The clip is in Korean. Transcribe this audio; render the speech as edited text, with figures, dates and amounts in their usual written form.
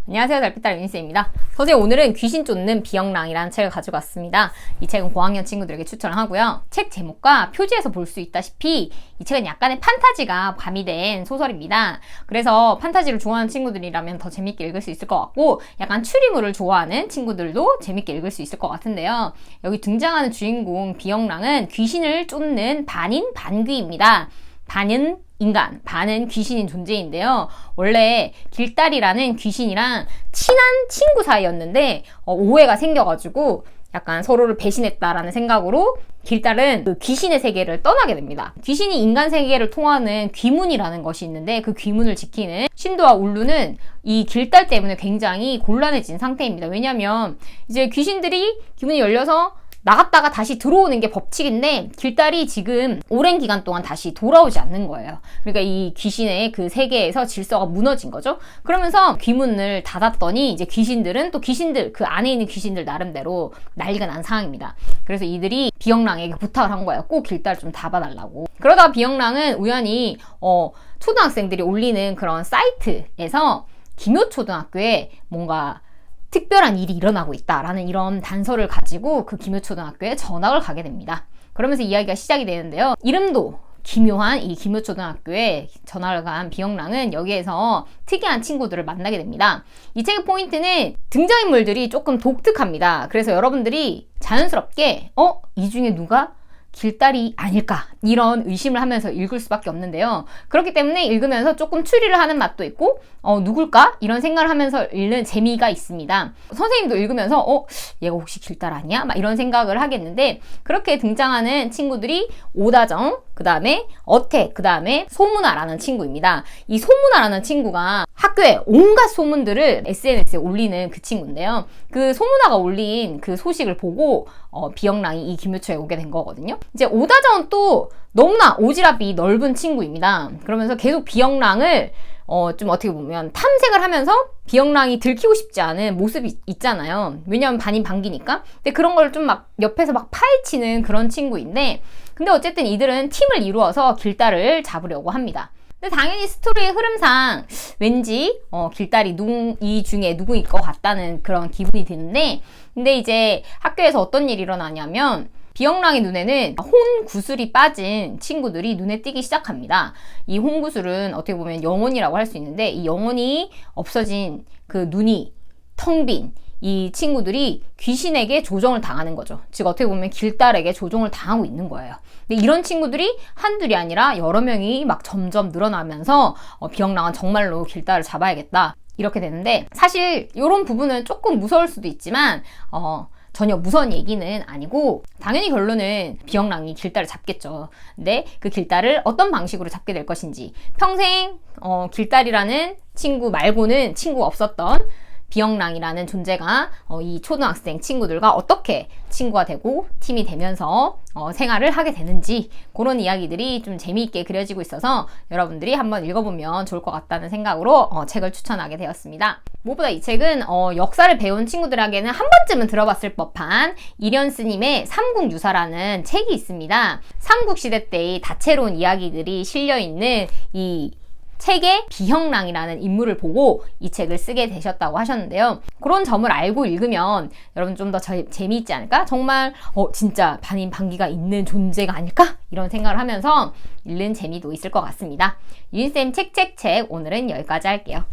안녕하세요. 달빛딸 윤희쌤입니다. 선생님, 오늘은 귀신 쫓는 비영랑이라는 책을 가지고 왔습니다. 이 책은 고학년 친구들에게 추천을 하고요. 책 제목과 표지에서 볼 수 있다시피 이 책은 약간의 판타지가 가미된 소설입니다. 그래서 판타지를 좋아하는 친구들이라면 더 재밌게 읽을 수 있을 것 같고, 약간 추리물을 좋아하는 친구들도 재밌게 읽을 수 있을 것 같은데요. 여기 등장하는 주인공 비영랑은 귀신을 쫓는 반인 반귀입니다. 반은 인간, 반은 귀신인 존재인데요. 원래 길다리라는 귀신이랑 친한 친구 사이였는데 오해가 생겨가지고 약간 서로를 배신했다라는 생각으로 길달은 그 귀신의 세계를 떠나게 됩니다. 귀신이 인간 세계를 통하는 귀문이라는 것이 있는데 그 귀문을 지키는 신도와 울루는 이 길달 때문에 굉장히 곤란해진 상태입니다. 왜냐면 이제 귀신들이 귀문이 열려서 나갔다가 다시 들어오는 게 법칙인데 길달이 지금 오랜 기간 동안 다시 돌아오지 않는 거예요. 그러니까 이 귀신의 그 세계에서 질서가 무너진 거죠. 그러면서 귀문을 닫았더니 이제 귀신들은 또 귀신들, 그 안에 있는 귀신들 나름대로 난리가 난 상황입니다. 그래서 이들이 비영랑에게 부탁을 한 거예요. 꼭 길달 좀 잡아달라고. 그러다 비영랑은 우연히 초등학생들이 올리는 그런 사이트에서 김효초등학교에 뭔가 특별한 일이 일어나고 있다라는 이런 단서를 가지고 그 김효초등학교에 전학을 가게 됩니다. 그러면서 이야기가 시작이 되는데요. 이름도 기묘한 이 김효초등학교에 전학을 간 비영랑은 여기에서 특이한 친구들을 만나게 됩니다. 이 책의 포인트는 등장인물들이 조금 독특합니다. 그래서 여러분들이 자연스럽게 이 중에 누가 길달이 아닐까 이런 의심을 하면서 읽을 수밖에 없는데요. 그렇기 때문에 읽으면서 조금 추리를 하는 맛도 있고 누굴까? 이런 생각을 하면서 읽는 재미가 있습니다. 선생님도 읽으면서 얘가 혹시 길달 아니야? 막 이런 생각을 하겠는데, 그렇게 등장하는 친구들이 오다정, 그 다음에 어태, 그 다음에 소문아라는 친구입니다. 이 소문아라는 친구가 학교에 온갖 소문들을 SNS에 올리는 그 친구인데요. 그 소문아가 올린 그 소식을 보고 비영랑이 이 김효초에 오게 된 거거든요. 이제 오다정은 또 너무나 오지랖이 넓은 친구입니다. 그러면서 계속 비영랑을 좀 어떻게 보면 탐색을 하면서 비영랑이 들키고 싶지 않은 모습이 있잖아요. 왜냐면 반인 반기니까. 근데 그런 걸 좀 막 옆에서 막 파헤치는 그런 친구인데, 근데 어쨌든 이들은 팀을 이루어서 길달을 잡으려고 합니다. 근데 당연히 스토리의 흐름상 왠지 길달이 이 중에 누구일 것 같다는 그런 기분이 드는데, 근데 이제 학교에서 어떤 일이 일어나냐면 비영랑의 눈에는 혼구슬이 빠진 친구들이 눈에 띄기 시작합니다. 이 혼구슬은 어떻게 보면 영혼이라고 할 수 있는데, 이 영혼이 없어진 그 눈이 텅 빈 이 친구들이 귀신에게 조종을 당하는 거죠. 즉 어떻게 보면 길달에게 조종을 당하고 있는 거예요. 근데 이런 친구들이 한둘이 아니라 여러 명이 막 점점 늘어나면서 비영랑은 정말로 길달을 잡아야겠다 이렇게 되는데, 사실 이런 부분은 조금 무서울 수도 있지만 전혀 무서운 얘기는 아니고, 당연히 결론은 비영랑이 길달을 잡겠죠. 근데 그 길달을 어떤 방식으로 잡게 될 것인지, 평생 길달이라는 친구 말고는 친구가 없었던 비영랑이라는 존재가 이 초등학생 친구들과 어떻게 친구가 되고 팀이 되면서 생활을 하게 되는지, 그런 이야기들이 좀 재미있게 그려지고 있어서 여러분들이 한번 읽어보면 좋을 것 같다는 생각으로 책을 추천하게 되었습니다. 무엇보다 이 책은 역사를 배운 친구들에게는 한 번쯤은 들어봤을 법한 이련스님의 삼국유사라는 책이 있습니다. 삼국시대 때의 다채로운 이야기들이 실려있는 이 책에 비영랑이라는 인물을 보고 이 책을 쓰게 되셨다고 하셨는데요. 그런 점을 알고 읽으면 여러분 좀 더 재미있지 않을까? 정말 진짜 반인 반기가 있는 존재가 아닐까? 이런 생각을 하면서 읽는 재미도 있을 것 같습니다. 윤쌤 책책책 오늘은 여기까지 할게요.